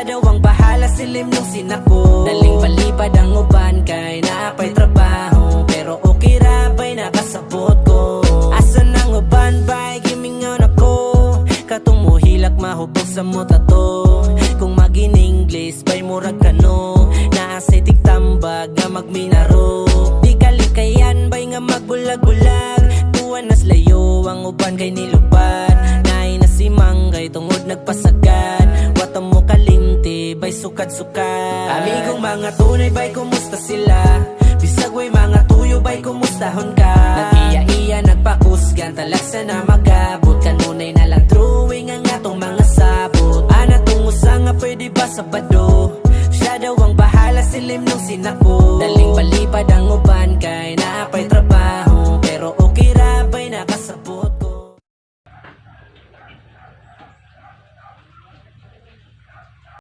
Siya daw ang bahala, silim nung sinako. Daling palipad ang uban kay naapay trabaho, pero okay ra ba'y nakasabot ko. Asan ang uban ba'y gimingaw na ko, katong muhilak mahubog sa muta to. Kung mag-in-English ba'y murag kano, naasay tigtambag nga magminaro. Di kalikayan ba'y nga magbulag-bulag, tuwan nas layo ang uban kay nilupad. Naay na si Manggay tungod nagpasagad, wata mo kalimti ba'y sukad-sukad. Amigong mga tunay ba'y kumusta sila, bisag way mga tuyo ba'y kumustahon ka. Nag-iya-iya nagpakusgan talagsa na magabot, kanunay na lang drawing ang atong mga sabot. Ana tungusa nga pwede ba sabado, siya daw ang bahala, silim nung sinako. Daling palipad ang uban kay